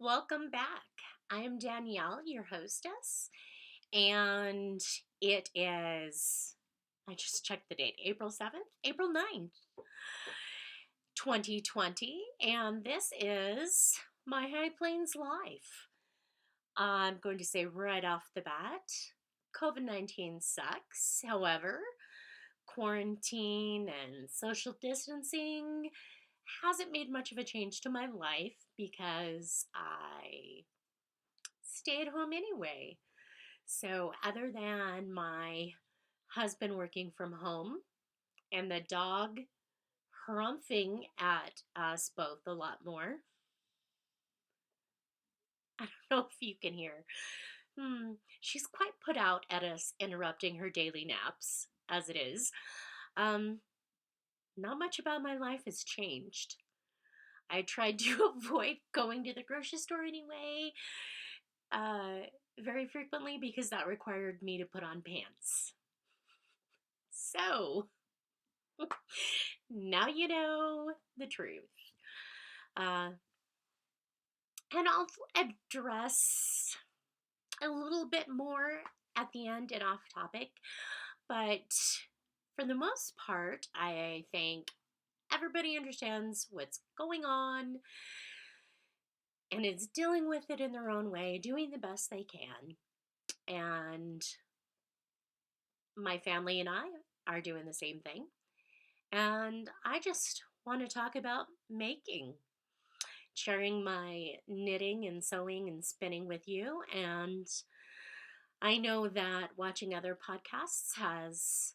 Welcome back. I am Danielle, your hostess, and it is, I just checked the date, April 7th, April 9th, 2020, and this is my High Plains life. I'm going to say right off the bat, COVID-19 sucks. However, quarantine and social distancing hasn't made much of a change to my life because I stay at home anyway. So, other than my husband working from home and the dog harumphing at us both a lot more, I don't know if you can hear. She's quite put out at us interrupting her daily naps, as it is. Um, Not much about my life has changed. I tried to avoid going to the grocery store anyway, uh, very frequently because that required me to put on pants. So, now you know the truth. Uh, and I'll address a little bit more at the end and off topic, but for the most part, I think everybody understands what's going on and is dealing with it in their own way, doing the best they can. And my family and I are doing the same thing. And I just want to talk about making, sharing my knitting and sewing and spinning with you. And I know that watching other podcasts has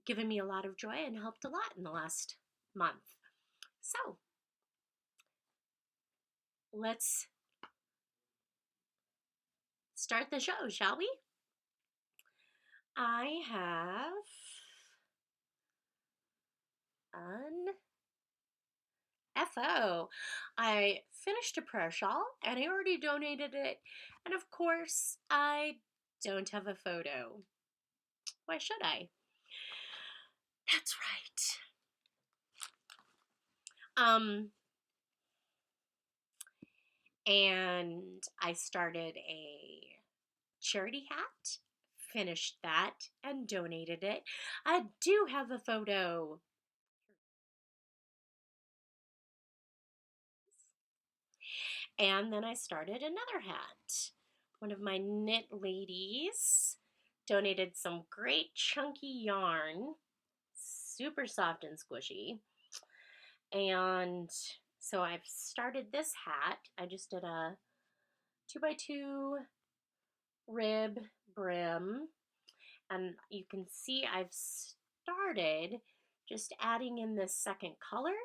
given me a lot of joy and helped a lot in the last month. So let's start the show, shall we? I have an FO. I finished a prayer shawl and I already donated it. And of course, I don't have a photo. Why should I? That's right. And I started a charity hat, finished that, and donated it. I do have a photo. And then I started another hat. One of my knit ladies donated some great chunky yarn, super soft and squishy. And so I've started this hat. I just did a 2x2 rib brim. And you can see I've started just adding in this second color.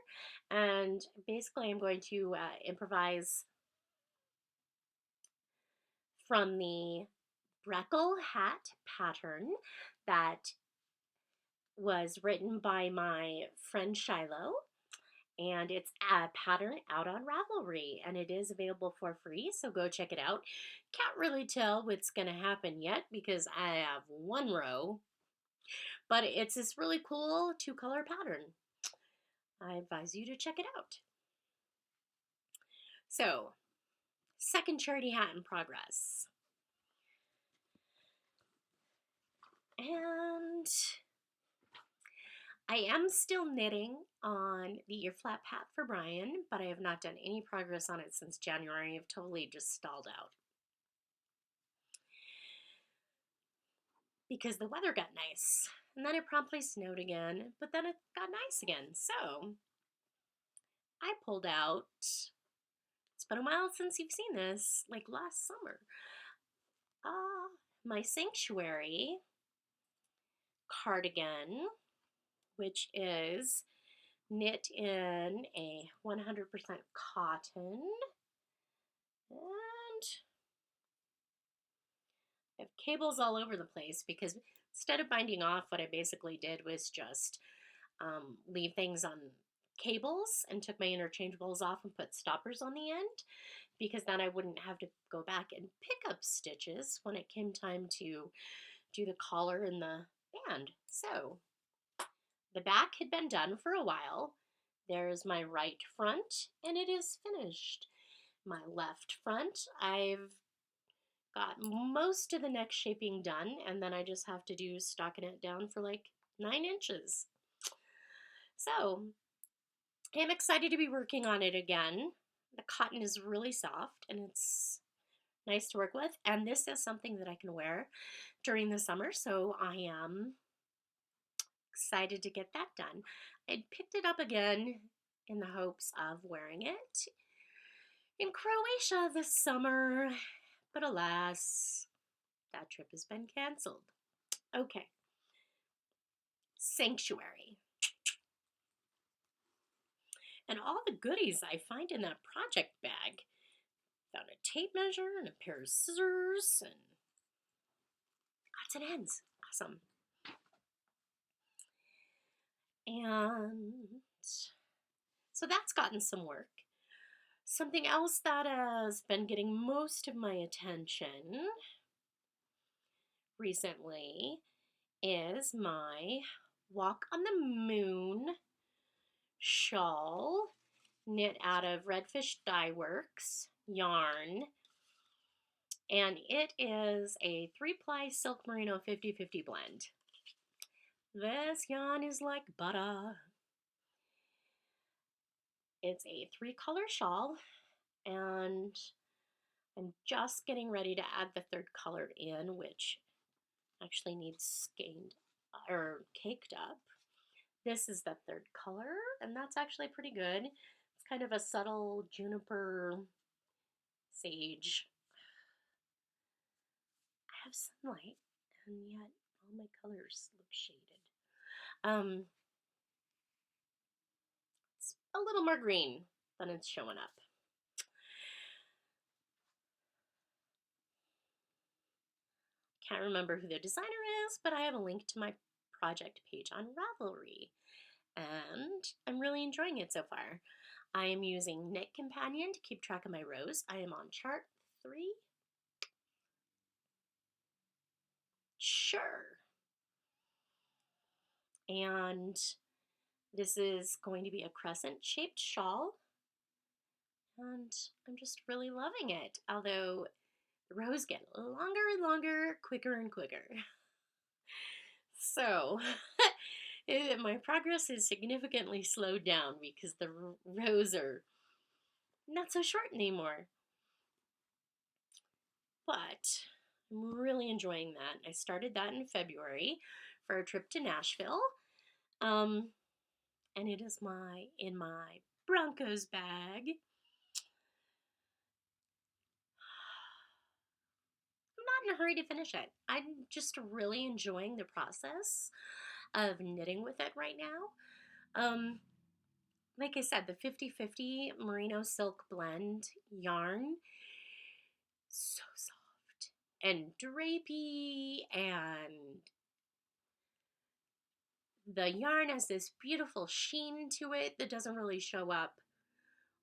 And basically I'm going to improvise from the Breckle hat pattern that was written by my friend Shiloh. And it's a pattern out on Ravelry, and it is available for free, so go check it out. Can't really tell what's going to happen yet because I have one row, but it's this really cool two-color pattern. I advise you to check it out. So, second charity hat in progress. And I am still knitting on the ear flap hat for Brian, but I have not done any progress on it since January. I've totally just stalled out. Because the weather got nice. And then it promptly snowed again, but then it got nice again. So I pulled out, it's been a while since you've seen this, like last summer, my Sanctuary cardigan, which is knit in a 100% cotton. And I have cables all over the place because instead of binding off, what I basically did was just leave things on cables and took my interchangeables off and put stoppers on the end because then I wouldn't have to go back and pick up stitches when it came time to do the collar and the band. So the back had been done for a while. There's my right front and it is finished. My left front, I've got most of the neck shaping done, and then I just have to do stocking it down for like 9 inches. So I'm excited to be working on it again. The cotton is really soft and it's nice to work with, and this is something that I can wear during the summer, so I am excited to get that done. I picked it up again in the hopes of wearing it in Croatia this summer, but alas, that trip has been canceled. Okay, sanctuary. And all the goodies I find in that project bag. Found a tape measure and a pair of scissors and odds and ends. Awesome. And so that's gotten some work. Something else that has been getting most of my attention recently is my Walk on the Moon shawl knit out of Redfish Dye Works yarn. And it is a 3-ply silk merino 50-50 blend. This yarn is like butter. It's a 3-color shawl, and I'm just getting ready to add the 3rd color in, which actually needs skeined or caked up. This is the 3rd color, and that's actually pretty good. It's kind of a subtle juniper sage. I have sunlight, and yet all my colors look shaded. It's a little more green than it's showing up. Can't remember who the designer is, but I have a link to my project page on Ravelry, and I'm really enjoying it so far. I am using Knit Companion to keep track of my rows. I am on chart 3. Sure. And this is going to be a crescent-shaped shawl, and I'm just really loving it, although the rows get longer and longer, quicker and quicker. So my progress is significantly slowed down because the rows are not so short anymore. But I'm really enjoying that. I started that in February for a trip to Nashville. And it is in my Broncos bag. I'm not in a hurry to finish it. I'm just really enjoying the process of knitting with it right now. Like I said, the 50-50 merino silk blend yarn, so soft and drapey, and the yarn has this beautiful sheen to it that doesn't really show up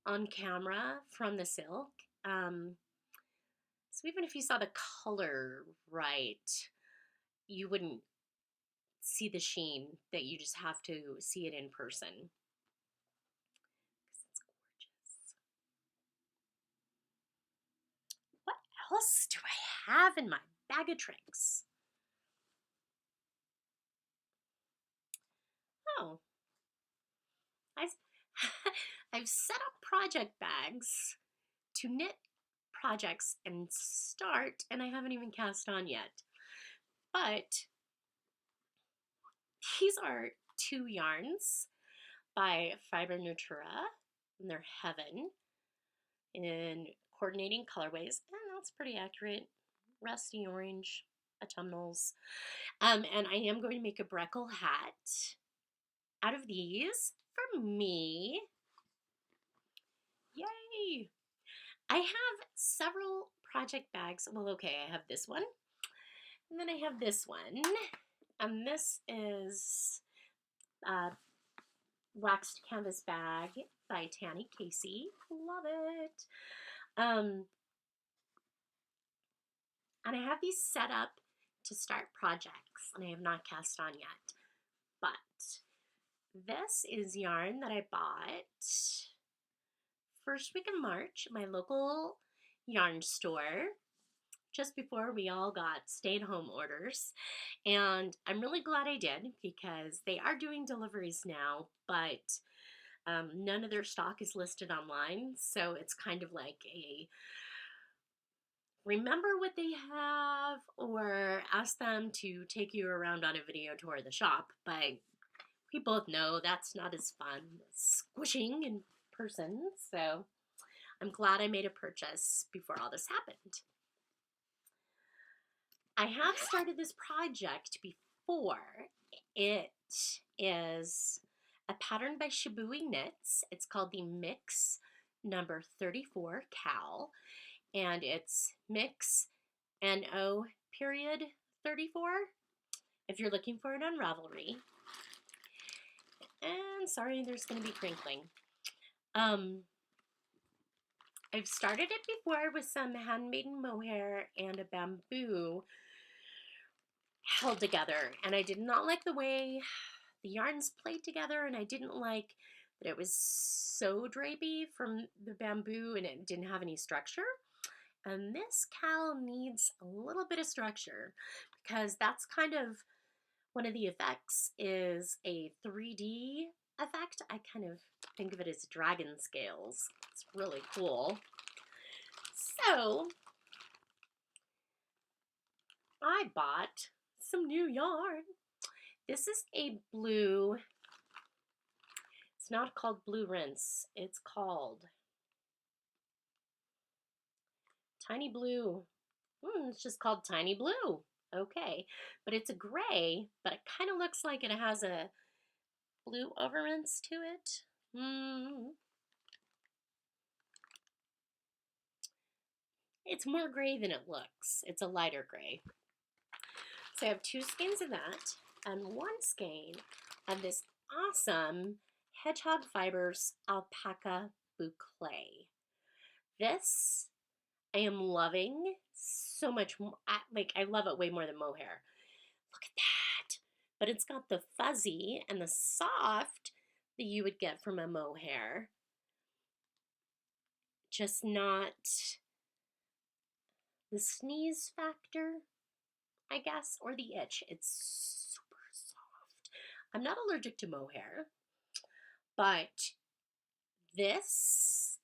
on camera from the silk. So even if you saw the color right, you wouldn't see the sheen that you just have to see it in person. It's gorgeous. What else do I have in my bag of tricks? Oh, I've set up project bags to knit projects and start, and I haven't even cast on yet. But these are 2 yarns by Fiber Natura, and they're Heaven in coordinating colorways, and that's pretty accurate. Rusty orange autumnals. And I am going to make a Breckle hat out of these for me. Yay! I have several project bags. Well, okay, I have this one, and then I have this one, and this is a waxed canvas bag by Tanny Casey. Love it. And I have these set up to start projects, and I have not cast on yet. But this is yarn that I bought first week of March, my local yarn store, just before we all got stay-at-home orders. And I'm really glad I did because they are doing deliveries now, but none of their stock is listed online. So it's kind of like a remember what they have or ask them to take you around on a video tour of the shop. But we both know that's not as fun as squishing in person. So I'm glad I made a purchase before all this happened. I have started this project before. It is a pattern by Shibui Knits. It's called the Mix number 34 Cowl, and it's Mix NO period 34 if you're looking for an unravelry. And sorry, there's going to be crinkling. I've started it before with some handmaiden mohair and a bamboo held together, and I did not like the way the yarns played together, and I didn't like that it was so drapey from the bamboo and it didn't have any structure. And this cowl needs a little bit of structure because that's kind of one of the effects is a 3D effect. I kind of think of it as dragon scales. It's really cool. So I bought some new yarn. This is a blue, it's not called Blue Rinse, it's called Tiny Blue. It's just called Tiny Blue. Okay, but it's a gray, but it kind of looks like it has a blue overrinse to it. It's more gray than it looks. It's a lighter gray. So I have 2 skeins of that and 1 skein of this awesome Hedgehog Fibers Alpaca Boucle. This I am loving so much more. I love it way more than mohair. Look at that. But it's got the fuzzy and the soft that you would get from a mohair. Just not the sneeze factor, I guess, or the itch. It's super soft. I'm not allergic to mohair, but this,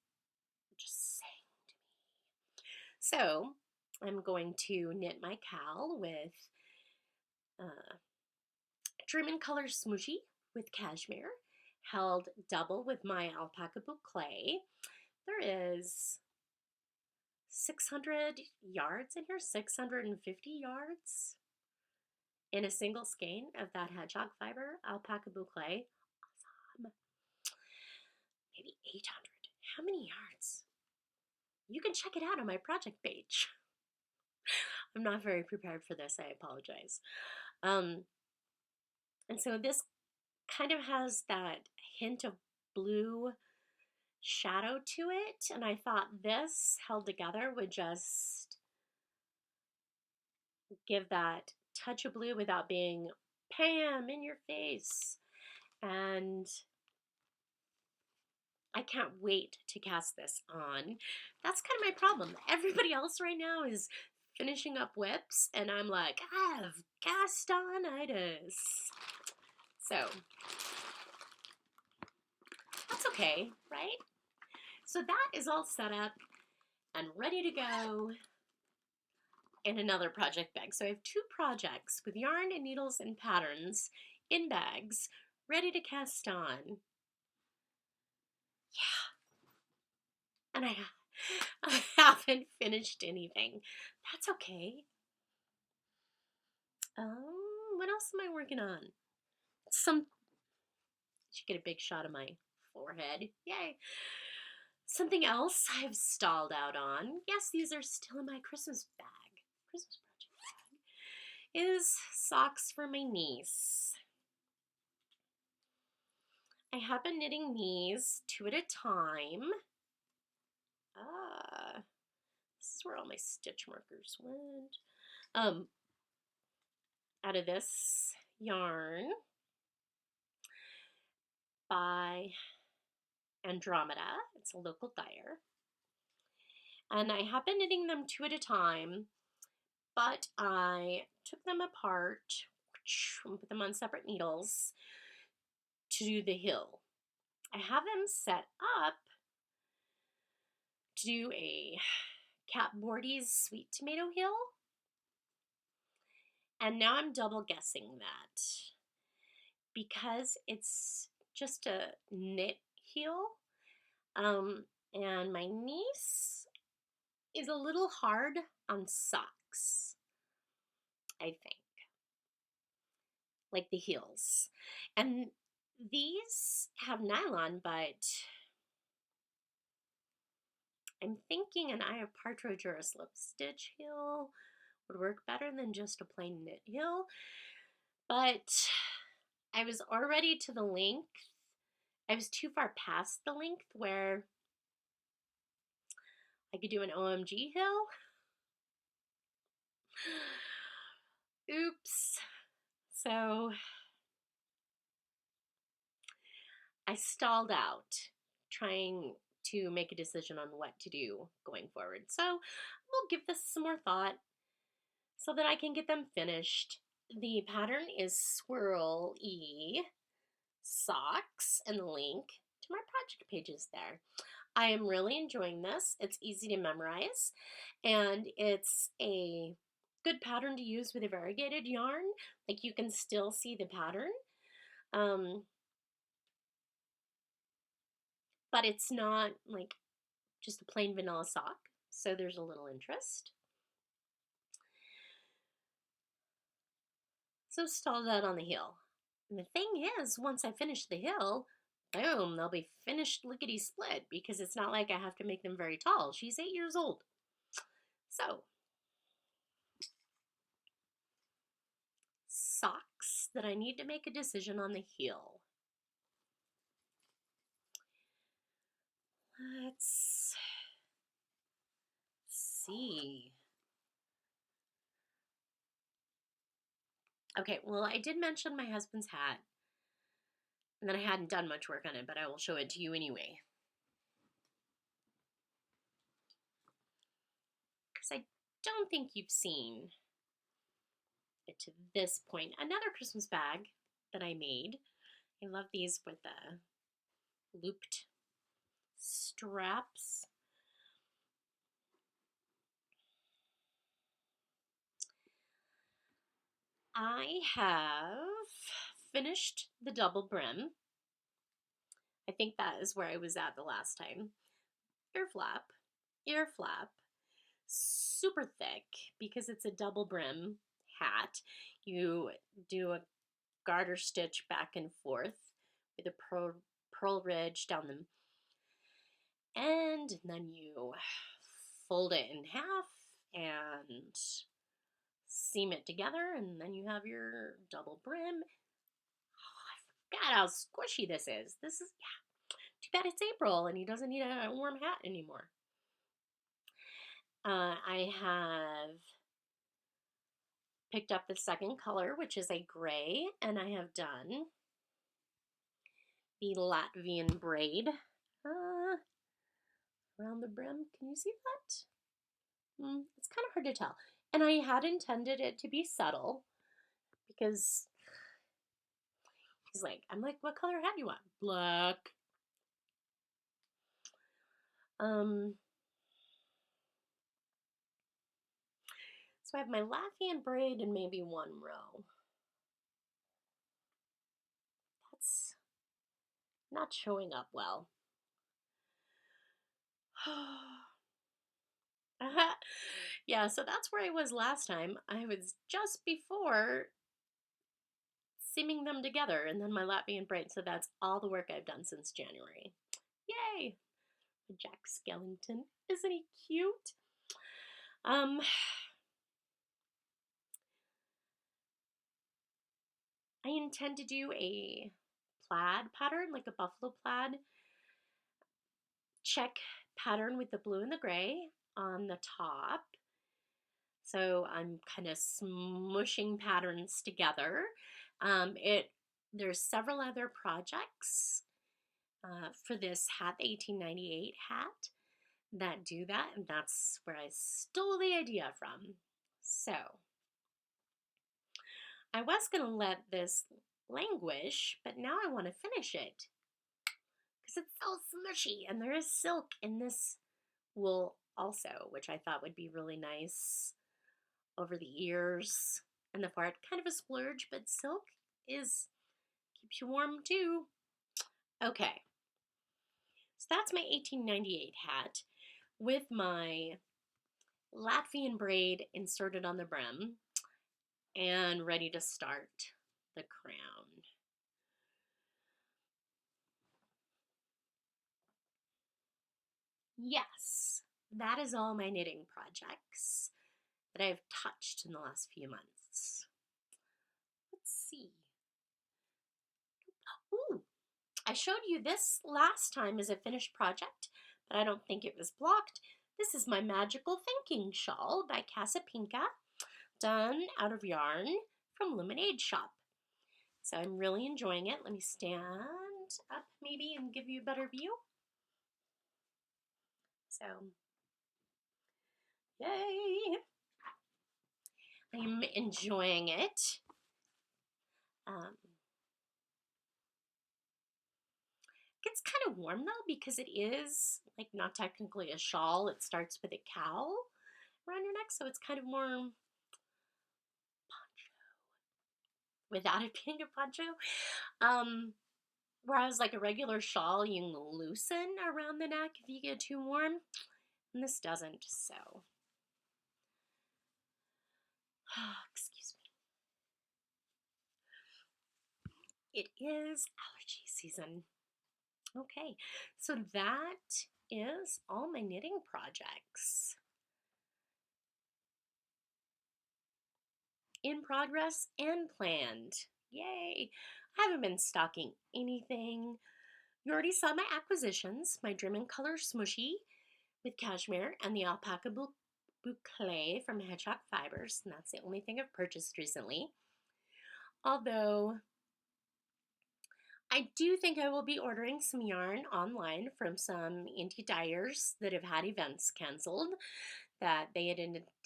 just saying to me. So I'm going to knit my cowl with Dream in Color Smooshy with cashmere, held double with my alpaca boucle. There is 600 yards in here, 650 yards in a single skein of that hedgehog fiber alpaca boucle. Awesome. Maybe 800. How many yards? You can check it out on my project page. I'm not very prepared for this, I apologize. And so this kind of has that hint of blue shadow to it, and I thought this held together would just give that touch of blue without being Pam in your face. And I can't wait to cast this on. That's kind of my problem. Everybody else right now is finishing up whips, and I'm like, I have Gastonitis. So that's okay, right? So that is all set up and ready to go in another project bag. So I have 2 projects with yarn and needles and patterns in bags ready to cast on. Yeah. And I haven't finished anything. That's okay. What else am I working on? Should get a big shot of my forehead. Yay. Something else I've stalled out on. Yes, these are still in my Christmas bag. Christmas project bag. Is socks for my niece. I have been knitting these 2 at a time. This is where all my stitch markers went. Out of this yarn by Andromeda. It's a local dyer. And I have been knitting them 2 at a time, but I took them apart and put them on separate needles to do the hill. I have them set up to do a Cat Bordy's sweet tomato hill, and now I'm double guessing that because it's just a knit heel, and my niece is a little hard on socks, I think, like the heels. And these have nylon, but I'm thinking an Eye of Partridge or a slip stitch heel would work better than just a plain knit heel. But I was already to the length. I was too far past the length where I could do an OMG hill. Oops. So I stalled out trying to make a decision on what to do going forward. So we'll give this some more thought so that I can get them finished. The pattern is Swirl-E Socks, and the link to my project page is there. I am really enjoying this. It's easy to memorize, and it's a good pattern to use with a variegated yarn. Like, you can still see the pattern, but it's not like just a plain vanilla sock, so there's a little interest. So stalled out on the heel. And the thing is, once I finish the heel, boom, they'll be finished lickety split, because it's not like I have to make them very tall. She's 8 years old. So, socks that I need to make a decision on the heel. Let's see. Okay, well, I did mention my husband's hat, and then I hadn't done much work on it, but I will show it to you anyway. Because I don't think you've seen it to this point. Another Christmas bag that I made. I love these with the looped straps. I have finished the double brim. I think that is where I was at the last time. Ear flap, super thick because it's a double brim hat. You do a garter stitch back and forth with a pearl ridge down the end, and then you fold it in half and seam it together, and then you have your double brim. Oh, I forgot how squishy this is. This is, yeah, too bad it's April and he doesn't need a warm hat anymore. I have picked up the second color, which is a gray, and I have done the Latvian braid around the brim. Can you see that? It's kind of hard to tell. And I had intended it to be subtle because he's like, I'm like, what color hat do you want? Black. So I have my Latvian braid and maybe one row. That's not showing up well. Yeah, so that's where I was last time. I was just before seaming them together, and then my Latvian braid. So that's all the work I've done since January. Yay! Jack Skellington. Isn't he cute? I intend to do a plaid pattern, like a buffalo plaid check pattern with the blue and the gray on the top. So I'm kind of smushing patterns together. There's several other projects for this hat, the 1898 hat, that do that, and that's where I stole the idea from. So I was going to let this languish, but now I want to finish it because it's so smushy, and there is silk in this wool also, which I thought would be really nice over the ears and the part. Kind of a splurge, but silk is keeps you warm too. Okay, so that's my 1898 hat with my Latvian braid inserted on the brim and ready to start the crown. Yes, that is all my knitting projects that I've touched in the last few months. Let's see. Ooh, I showed you this last time as a finished project, but I don't think it was blocked. This is my Magical Thinking Shawl by Casapinka, done out of yarn from Lemonade Shop. So I'm really enjoying it. Let me stand up maybe and give you a better view. So, yay! I'm enjoying it. Gets kind of warm though because it is like not technically a shawl. It starts with a cowl around your neck, so it's kind of more poncho without it being a poncho. Whereas like a regular shawl, you can loosen around the neck if you get too warm, and this doesn't. So, excuse me. It is allergy season. Okay, so that is all my knitting projects. In progress and planned. Yay! I haven't been stocking anything. You already saw my acquisitions, my Dream in Color Smushy with cashmere and the alpaca boucle from Hedgehog Fibers, and that's the only thing I've purchased recently. Although I do think I will be ordering some yarn online from some indie dyers that have had events canceled that they had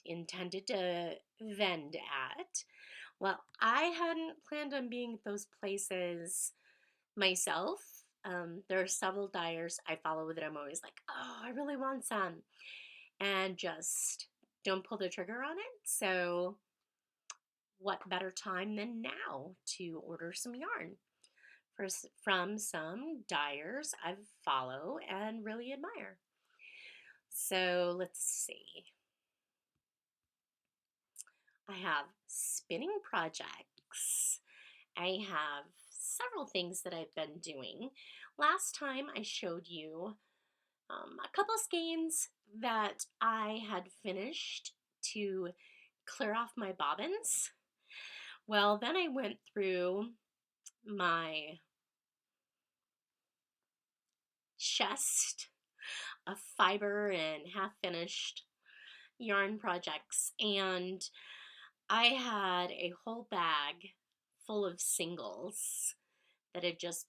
intended to vend at. Well, I hadn't planned on being at those places myself. There are several dyers I follow that I'm always like, oh, I really want some, and just don't pull the trigger on it. So, what better time than now to order some yarn from some dyers I follow and really admire? So, let's see. I have spinning projects. I have several things that I've been doing. Last time I showed you a couple skeins that I had finished to clear off my bobbins. Well, then I went through my chest of fiber and half finished yarn projects, and I had a whole bag full of singles that had just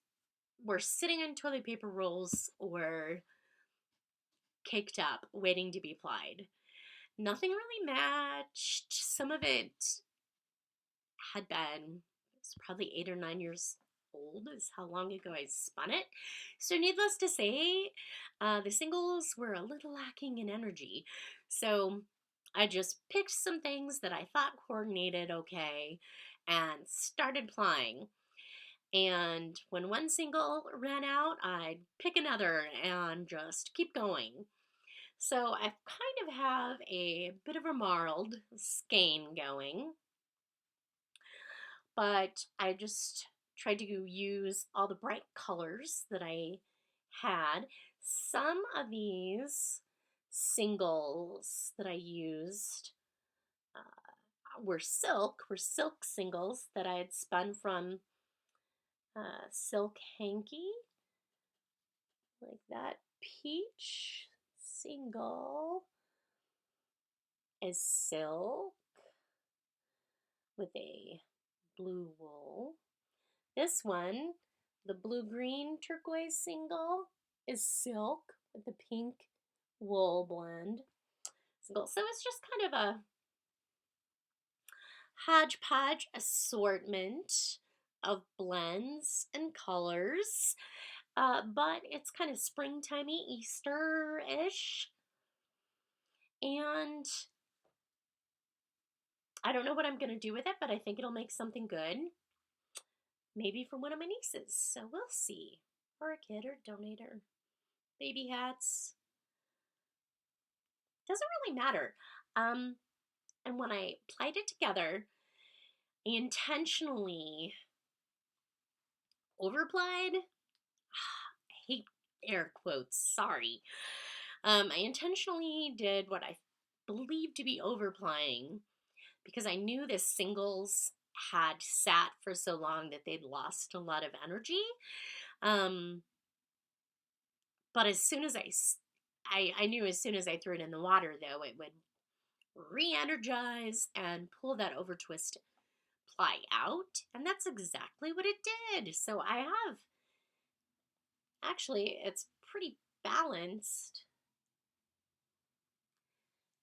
were sitting in toilet paper rolls or caked up waiting to be applied. Nothing really matched. Some of it had been, it's probably 8 or 9 years old is how long ago I spun it. So needless to say, the singles were a little lacking in energy. So I just picked some things that I thought coordinated okay and started plying. And when one single ran out, I'd pick another and just keep going. So I kind of have a bit of a marled skein going, but I just tried to use all the bright colors that I had. Some of these singles that I used were silk singles that I had spun from Silk Hanky, like that. Peach single is silk with a blue wool. This one The blue-green turquoise single is silk with the pink wool blend single. So it's just kind of a hodgepodge assortment of blends and colors. But it's kind of springtimey, Easter-ish. And I don't know what I'm going to do with it, but I think it'll make something good. Maybe for one of my nieces. So we'll see. Or a kid or donator. Baby hats. Doesn't really matter. And when I plied it together, I intentionally overplied. I hate air quotes, sorry. I intentionally did what I believed to be overplying because I knew the singles had sat for so long that they'd lost a lot of energy. But as soon as I knew as soon as I threw it in the water, though, it would re-energize and pull that over twist ply out, and that's exactly what it did. So I have, actually, it's pretty balanced.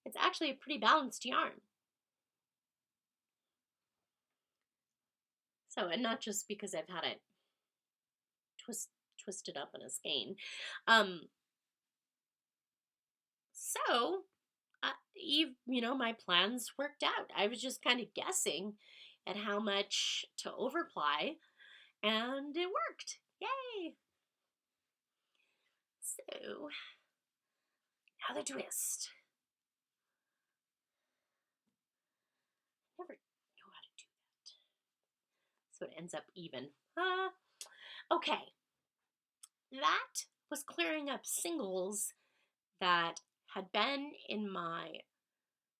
It's actually a pretty balanced yarn. So, and not just because I've had it twisted up in a skein. So, my plans worked out. I was just kind of guessing at how much to overply, and it worked. Yay! So, now the twist. I never know how to do that. So it ends up even. Okay. That was clearing up singles that had been in my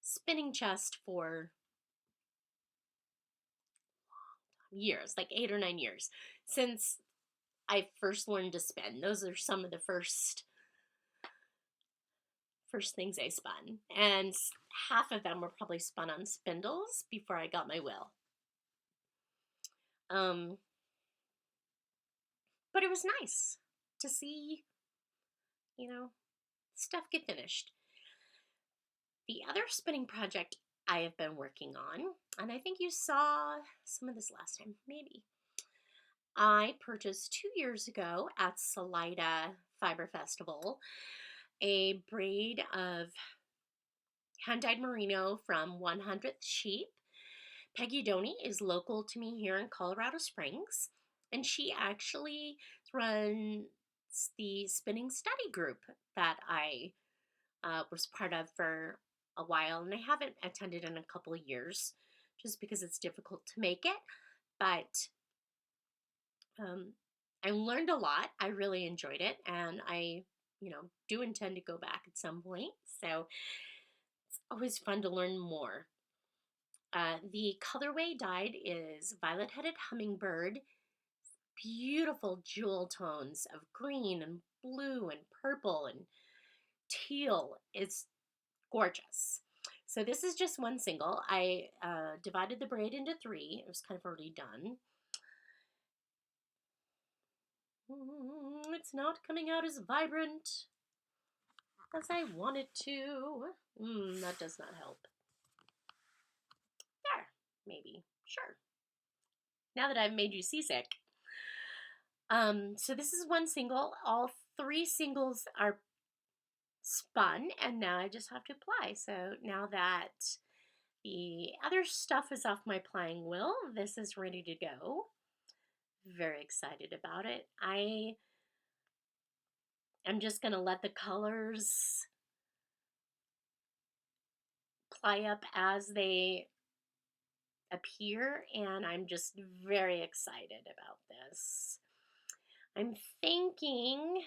spinning chest for years, like 8 or 9 years, since I first learned to spin. Those are some of the first things I spun, and half of them were probably spun on spindles before I got my will. But it was nice to see, stuff get finished. The other spinning project I have been working on, and I think you saw some of this last time, maybe. I purchased 2 years ago at Salida Fiber Festival a braid of hand-dyed merino from 100th Sheep. Peggy Doney is local to me here in Colorado Springs, and she actually runs the spinning study group that I was part of for a while, and I haven't attended in a couple of years just because it's difficult to make it, but I learned a lot. I really enjoyed it, and I do intend to go back at some point, so it's always fun to learn more. The colorway dyed is Violet-Headed Hummingbird. Beautiful jewel tones of green and blue and purple and teal. It's gorgeous. So this is just one single. I divided the braid into 3. It was kind of already done. It's not coming out as vibrant as I want it to. That does not help. There, maybe. Sure. Now that I've made you seasick. So this is one single. All 3 singles are spun, and now I just have to apply. So now that the other stuff is off my plying wheel, this is ready to go. Very excited about it. I'm just going to let the colors ply up as they appear, and I'm just very excited about this. I'm thinking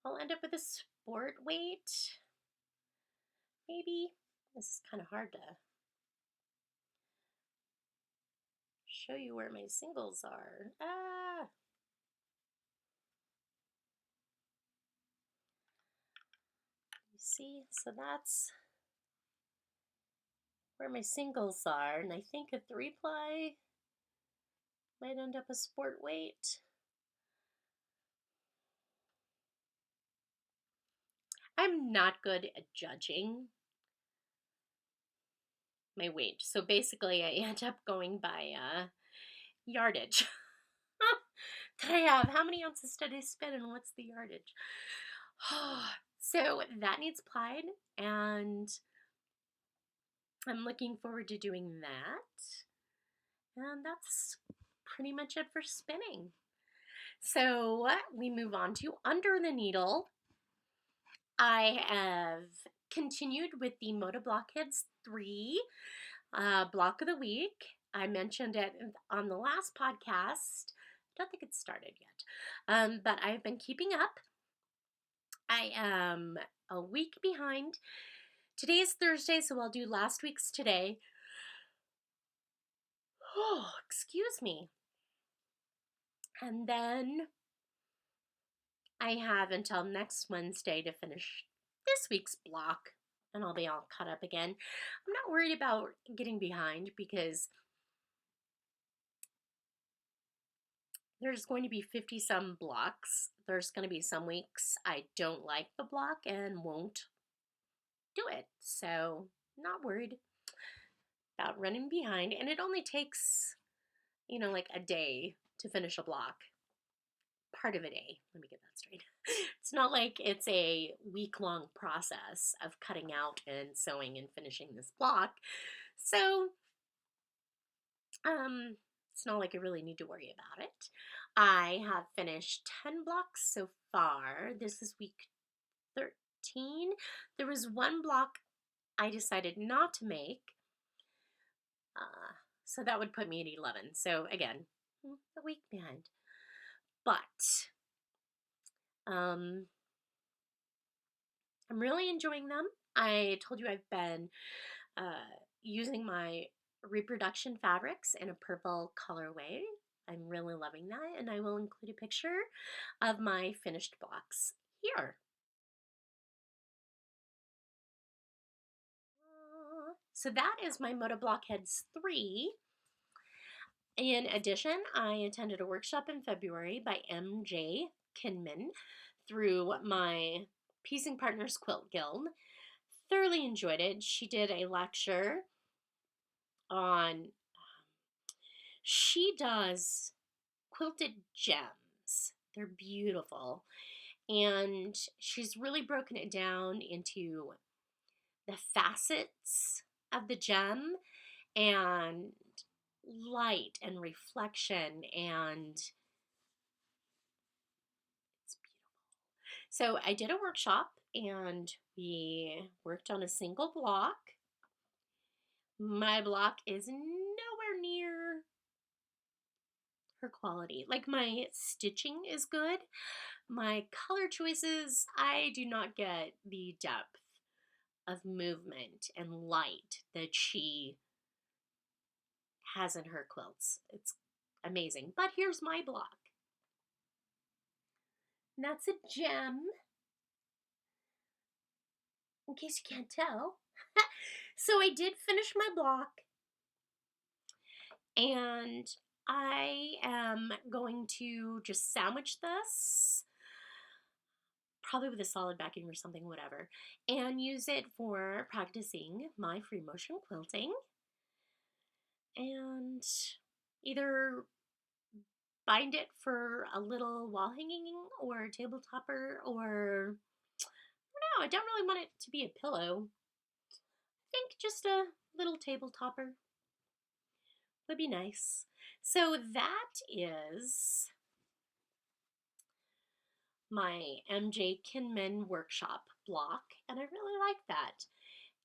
I'll end up with a sport weight. Maybe. This is kind of hard to show you where my singles are. You see? So that's where my singles are, and I think a 3-ply might end up a sport weight. I'm not good at judging my weight. So basically, I end up going by yardage. That I have. How many ounces did I spin and what's the yardage? So that needs applied, and I'm looking forward to doing that. And that's pretty much it for spinning. So we move on to under the needle. I have continued with the Moda Blockheads 3 block of the week. I mentioned it on the last podcast. I don't think it started yet, but I've been keeping up. I am a week behind. Today is Thursday, so I'll do last week's today. Oh, excuse me. And then I have until next Wednesday to finish this week's block, and I'll be all caught up again. I'm not worried about getting behind because there's going to be 50 some blocks. There's going to be some weeks I don't like the block and won't do it. So, not worried about running behind. And it only takes, like a day to finish a block. Part of a day. Let me get that straight. It's not like it's a week-long process of cutting out and sewing and finishing this block. So, it's not like I really need to worry about it. I have finished 10 blocks so far. This is week 13. There was one block I decided not to make. So that would put me at 11. So again, a week behind. But I'm really enjoying them. I told you I've been using my reproduction fabrics in a purple colorway. I'm really loving that, and I will include a picture of my finished blocks here. So that is my Moda Blockheads 3. In addition, I attended a workshop in February by MJ Kinman through my Piecing Partners Quilt Guild. Thoroughly enjoyed it. She did a lecture on, she does quilted gems. They're beautiful. And she's really broken it down into the facets of the gem and light and reflection, and it's beautiful. So I did a workshop and we worked on a single block. My block is nowhere near her quality. Like, my stitching is good. My color choices, I do not get the depth of movement and light that she has in her quilts. It's amazing. But here's my block. And that's a gem, in case you can't tell. So I did finish my block, and I am going to just sandwich this, probably with a solid backing or something, whatever, and use it for practicing my free motion quilting, and either bind it for a little wall hanging or table topper, or I don't know, I don't really want it to be a pillow. I think just a little table topper would be nice. So that is my MJ Kinman Workshop block, and I really like that.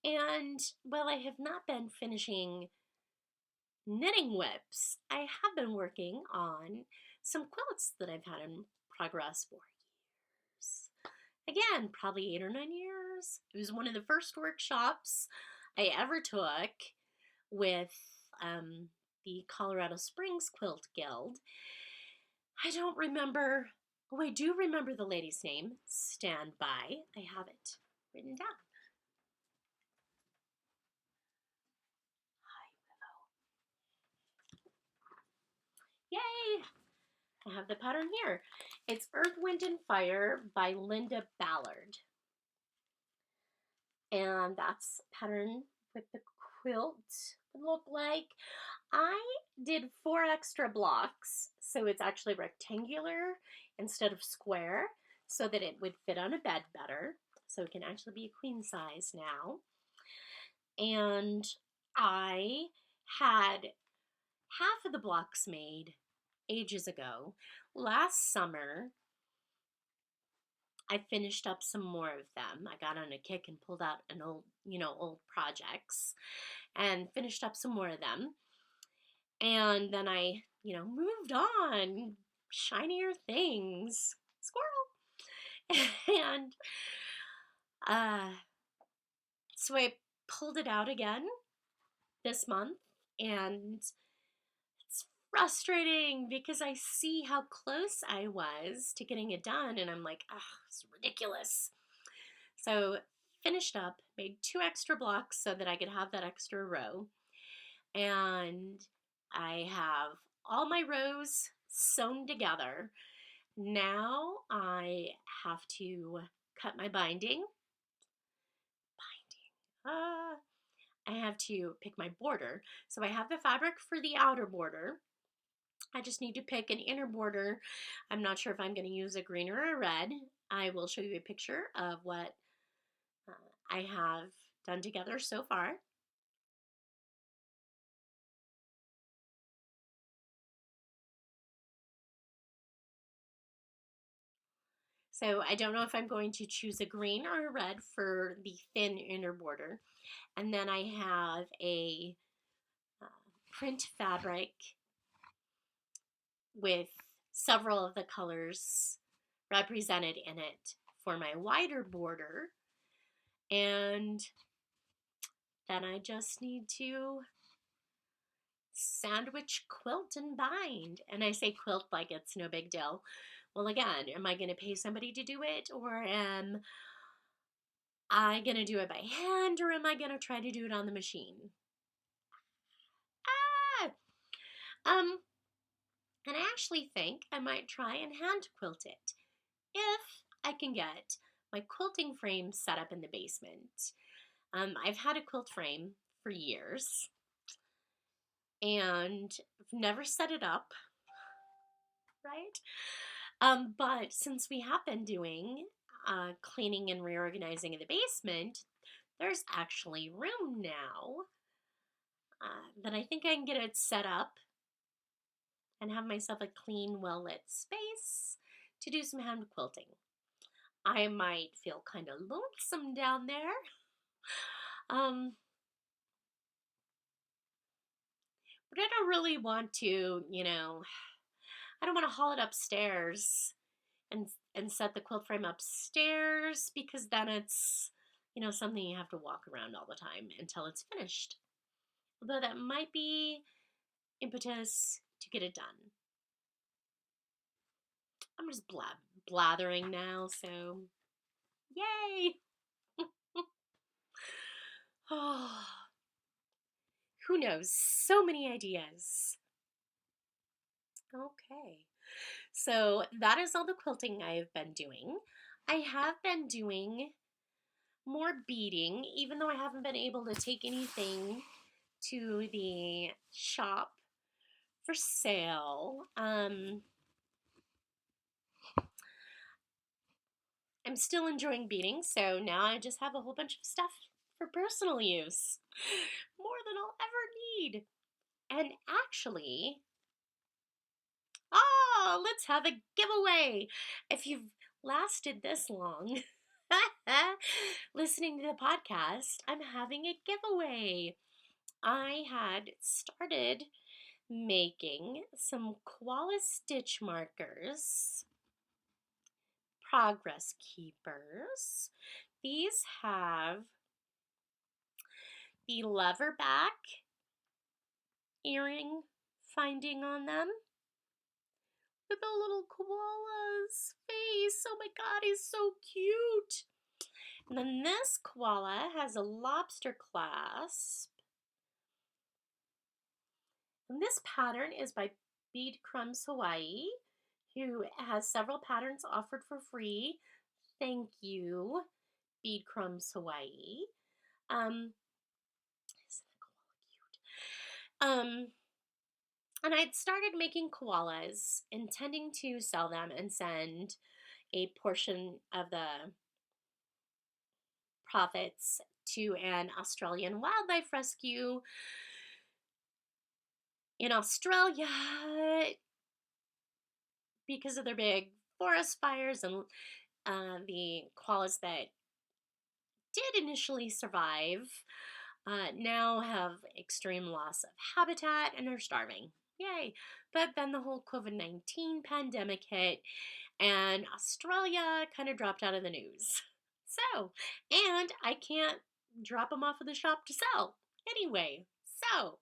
And while I have not been finishing knitting whips, I have been working on some quilts that I've had in progress for years. Again, probably 8 or 9 years. It was one of the first workshops I ever took with the Colorado Springs Quilt Guild. I don't remember, oh, I do remember the lady's name. Stand by. I have it written down. Yay! I have the pattern here. It's Earth, Wind, and Fire by Linda Ballard. And that's pattern with the quilt would look like. I did 4 extra blocks, so it's actually rectangular instead of square, so that it would fit on a bed better. So it can actually be a queen size now. And I had half of the blocks made ages ago. Last summer, I finished up some more of them. I got on a kick and pulled out an old projects and finished up some more of them. And then I, moved on, shinier things, squirrel. And so I pulled it out again this month, and it's frustrating because I see how close I was to getting it done, and I'm like, it's ridiculous. So finished up, made 2 extra blocks so that I could have that extra row, and I have all my rows sewn together. Now I have to cut my binding. I have to pick my border. So I have the fabric for the outer border. I just need to pick an inner border. I'm not sure if I'm going to use a green or a red. I will show you a picture of what I have done together so far. So I don't know if I'm going to choose a green or a red for the thin inner border. And then I have a print fabric with several of the colors represented in it for my wider border. And then I just need to sandwich, quilt, and bind. And I say quilt like it's no big deal. Well, again, am I going to pay somebody to do it, or am I going to do it by hand, or am I going to try to do it on the machine? And I actually think I might try and hand quilt it if I can get my quilting frame set up in the basement. I've had a quilt frame for years, and I've never set it up, right? But since we have been doing cleaning and reorganizing in the basement, there's actually room now that I think I can get it set up and have myself a clean, well-lit space to do some hand quilting. I might feel kind of lonesome down there. But I don't really want to, I don't want to haul it upstairs and set the quilt frame upstairs, because then it's, something you have to walk around all the time until it's finished. Although that might be impetus to get it done. I'm just blathering now, so yay! Oh, who knows? So many ideas. Okay. So that is all the quilting I have been doing. I have been doing more beading, even though I haven't been able to take anything to the shop for sale. I'm still enjoying beading, so now I just have a whole bunch of stuff for personal use. More than I'll ever need. And actually, let's have a giveaway. If you've lasted this long listening to the podcast, I'm having a giveaway. I had started making some koala stitch markers, progress keepers. These have the lever back earring finding on them with a little koala's face. Oh my god, he's so cute. And then this koala has a lobster clasp. And this pattern is by Bead Crumbs Hawaii, who has several patterns offered for free. Thank you, Bead Crumbs Hawaii. Isn't that koala cute? And I'd started making koalas, intending to sell them and send a portion of the profits to an Australian wildlife rescue in Australia because of their big forest fires and the koalas that did initially survive now have extreme loss of habitat and are starving. Yay. But then the whole COVID-19 pandemic hit and Australia kind of dropped out of the news. So, and I can't drop them off at the shop to sell anyway. So,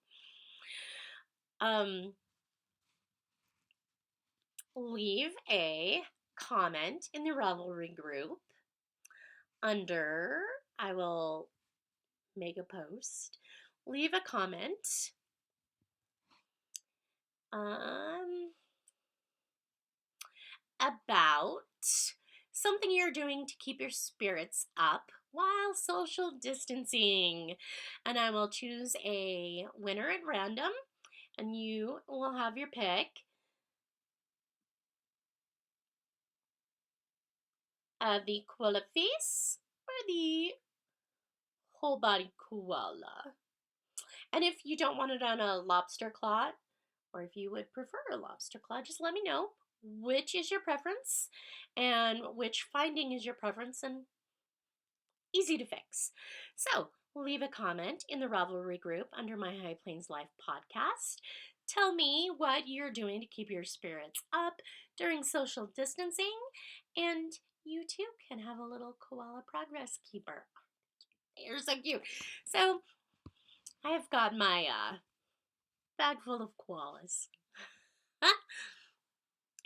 leave a comment in the Ravelry group under, I will make a post. Leave a comment about something you're doing to keep your spirits up while social distancing. And I will choose a winner at random, and you will have your pick. The koala face or the whole body koala. And if you don't want it on a lobster claw, or if you would prefer a lobster claw, just let me know which is your preference and which finding is your preference, and easy to fix. So leave a comment in the Ravelry group under my High Plains Life podcast. Tell me what you're doing to keep your spirits up during social distancing, and you too can have a little koala progress keeper. They're so cute. So I have got my bag full of koalas.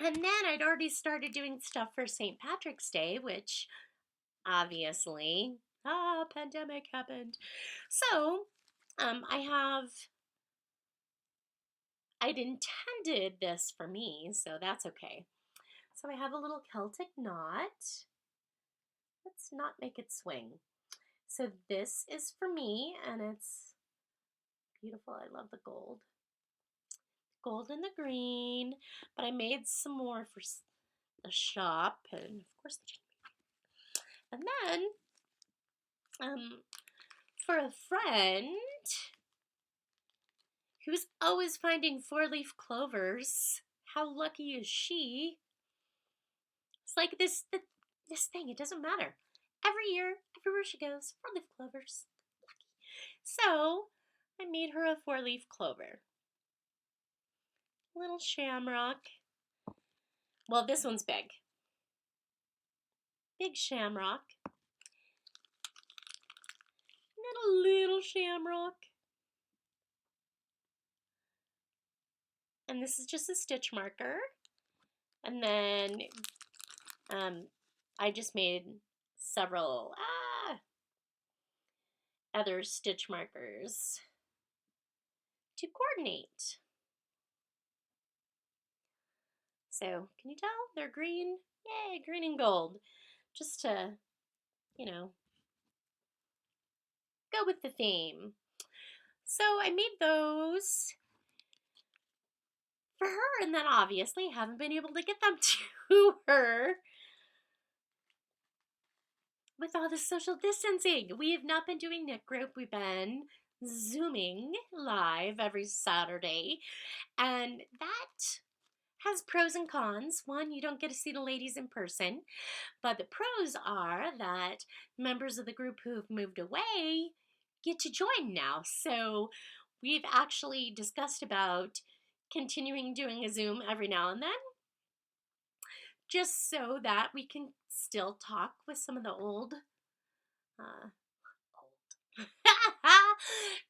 And then I'd already started doing stuff for St. Patrick's Day, which obviously, pandemic happened. So I'd intended this for me, so that's okay. So I have a little Celtic knot. Let's not make it swing. So this is for me, and it's beautiful. I love the gold. Gold and the green, but I made some more for the shop, and of course the and then for a friend who's always finding four-leaf clovers. How lucky is she? It's like this thing, it doesn't matter. Every year, everywhere she goes, four-leaf clovers. Lucky. So I made her a four-leaf clover. Little shamrock. Well, this one's big. Big shamrock. And a little shamrock. And this is just a stitch marker. And then I just made several other stitch markers to coordinate. So, can you tell? They're green. Yay, green and gold. Just to, go with the theme. So I made those for her, and then obviously haven't been able to get them to her with all the social distancing. We have not been doing knit group. We've been Zooming live every Saturday, and that has pros and cons. One, you don't get to see the ladies in person, but the pros are that members of the group who've moved away get to join now. So we've actually discussed about continuing doing a Zoom every now and then, just so that we can still talk with some of the old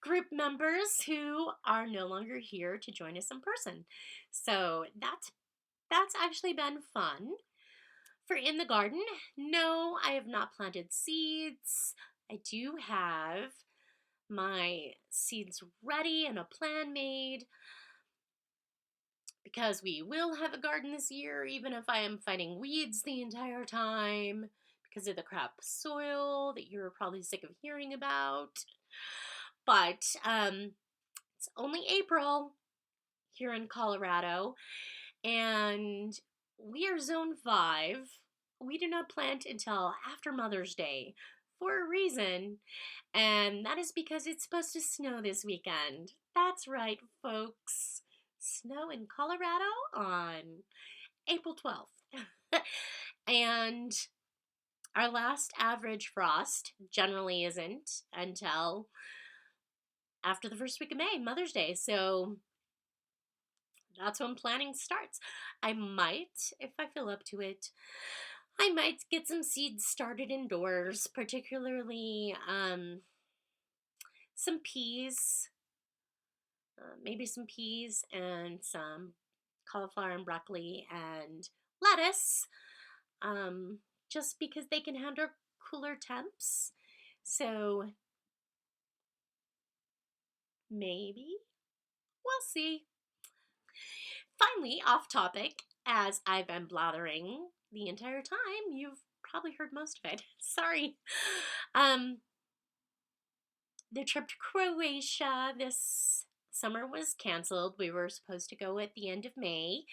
group members who are no longer here to join us in person. So that's actually been fun. For in the garden, no, I have not planted seeds. I do have my seeds ready and a plan made. because we will have a garden this year, even if I am fighting weeds the entire time because of the crap soil that you're probably sick of hearing about. But it's only April here in Colorado, and we are zone 5. We do not plant until after Mother's Day for a reason, and that is because it's supposed to snow this weekend. That's right, folks. Snow in Colorado on April 12th. And our last average frost generally isn't until after the first week of May, Mother's Day. So that's when planning starts. I might, if I feel up to it, I might get some seeds started indoors, particularly some peas, maybe some peas and some cauliflower and broccoli and lettuce, um, just because they can handle cooler temps. So maybe we'll see. Finally, off topic, as I've been blathering the entire time, you've probably heard most of it. Sorry. Um, the trip to Croatia this summer was canceled. We were supposed to go at the end of May.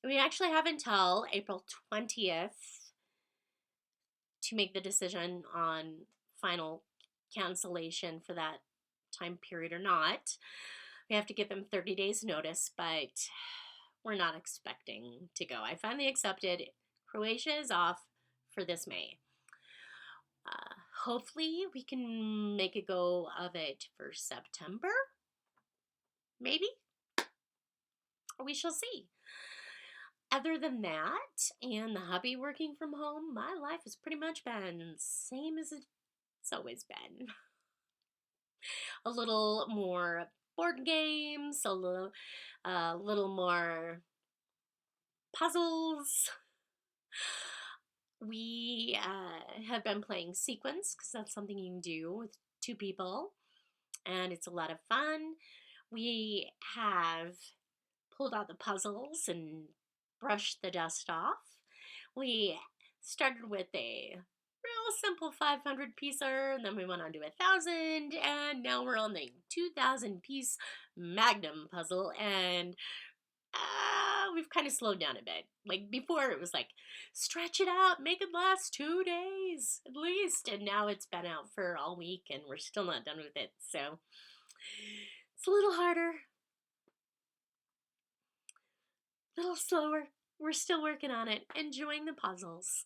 We actually have until April 20th to make the decision on final cancellation for that time period or not. We have to give them 30 days notice, but we're not expecting to go. I finally accepted. Croatia is off for this May. Hopefully we can make a go of it for September. Maybe. We shall see. Other than that, and the hubby working from home, my life has pretty much been same as it's always been. A little more board games, a little more puzzles. We have been playing sequence because that's something you can do with 2 people, and it's a lot of fun. We have pulled out the puzzles and brushed the dust off. We started with a real simple 500 piecer, and then we went on to 1,000, and now we're on the 2,000 piece Magnum puzzle, and we've kind of slowed down a bit. Like before, it was like, stretch it out, make it last 2 days at least, and now it's been out for all week, and we're still not done with it, so it's a little harder, a little slower. We're still working on it, enjoying the puzzles.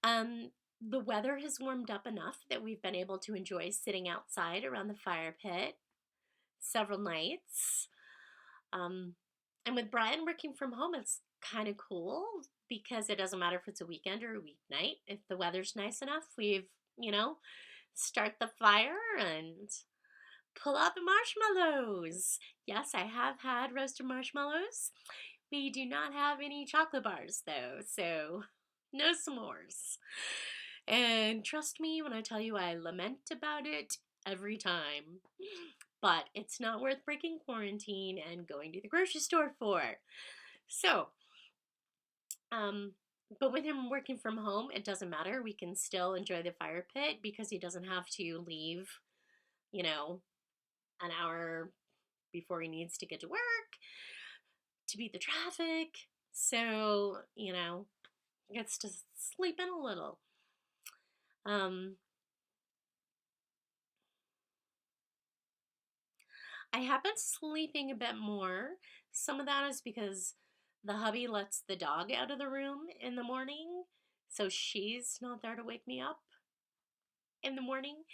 The weather has warmed up enough that we've been able to enjoy sitting outside around the fire pit several nights. And with Brian working from home, it's kind of cool because it doesn't matter if it's a weekend or a weeknight. If the weather's nice enough, start the fire and pull out the marshmallows. Yes, I have had roasted marshmallows. We do not have any chocolate bars though, so no s'mores. And trust me when I tell you I lament about it every time. But it's not worth breaking quarantine and going to the grocery store for. So, but with him working from home, it doesn't matter. We can still enjoy the fire pit because he doesn't have to leave, an hour before he needs to get to work to beat the traffic. So, gets to sleep in a little. I have been sleeping a bit more. Some of that is because the hubby lets the dog out of the room in the morning, so she's not there to wake me up in the morning,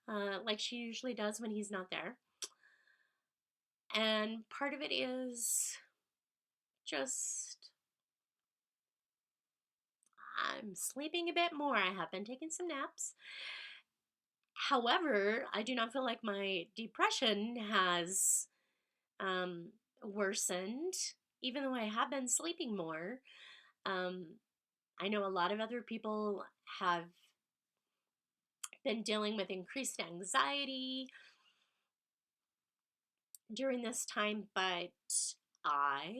like she usually does when he's not there. And part of it is just I'm sleeping a bit more. I have been taking some naps. However, I do not feel like my depression has worsened, even though I have been sleeping more. I know a lot of other people have been dealing with increased anxiety, during this time, but I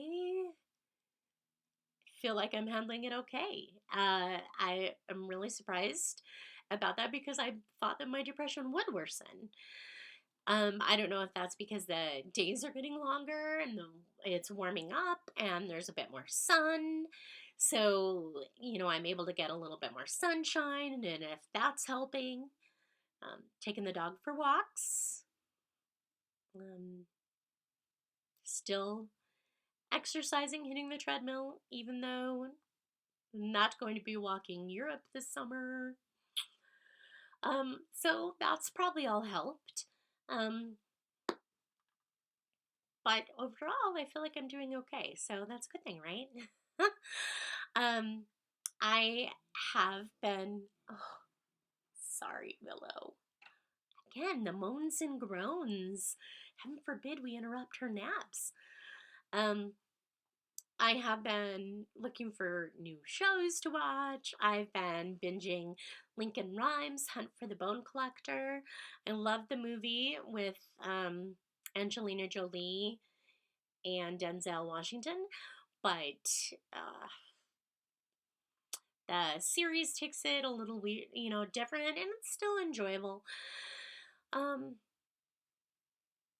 feel like I'm handling it okay. I am really surprised about that because I thought that my depression would worsen. I don't know if that's because the days are getting longer and it's warming up and there's a bit more sun. So, I'm able to get a little bit more sunshine, and if that's helping, taking the dog for walks, um, still exercising, hitting the treadmill, even though I'm not going to be walking Europe this summer. So that's probably all helped. Um, but overall, I feel like I'm doing okay. So that's a good thing, right? um, I have been, oh, sorry, Willow. Again, the moans and groans. Heaven forbid we interrupt her naps. Um, I have been looking for new shows to watch. I've been binging Lincoln Rhymes' Hunt for the Bone Collector. I love the movie with Angelina Jolie and Denzel Washington, but uh, the series takes it a little weird, different, and it's still enjoyable. Um,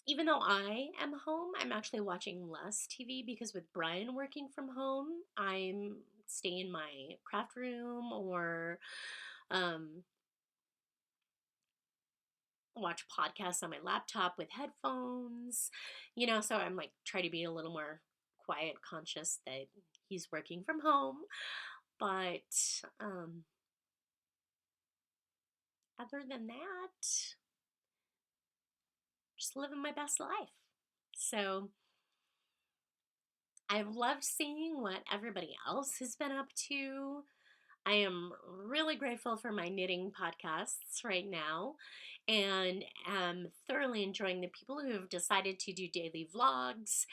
Even though I am home, I'm actually watching less TV because with Brian working from home, I'm staying in my craft room or um, watch podcasts on my laptop with headphones, so I'm like try to be a little more quiet, conscious that he's working from home. But um, other than that, just living my best life. So I've loved seeing what everybody else has been up to. I am really grateful for my knitting podcasts right now and am thoroughly enjoying the people who have decided to do daily vlogs.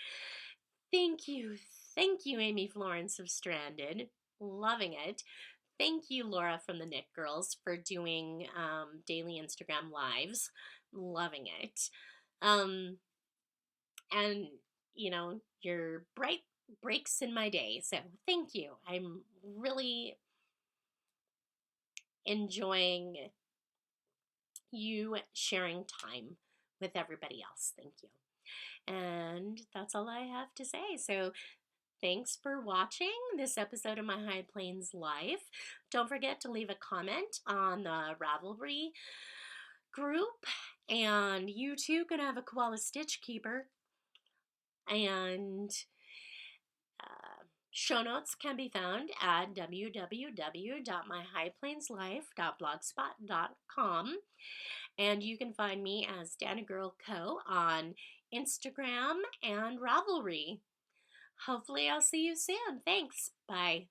Thank you. Thank you, Amy Florence of Stranded. Loving it. Thank you, Laura from the Knit Girls, for doing daily Instagram lives. Loving it. Um, and, your bright breaks in my day. So thank you. I'm really enjoying you sharing time with everybody else. Thank you. And that's all I have to say. So thanks for watching this episode of My High Plains Life. Don't forget to leave a comment on the Ravelry group. And you too can have a koala stitch keeper. And show notes can be found at www.myhighplainslife.blogspot.com. And you can find me as Dana Girl Co. on Instagram and Ravelry. Hopefully I'll see you soon. Thanks. Bye.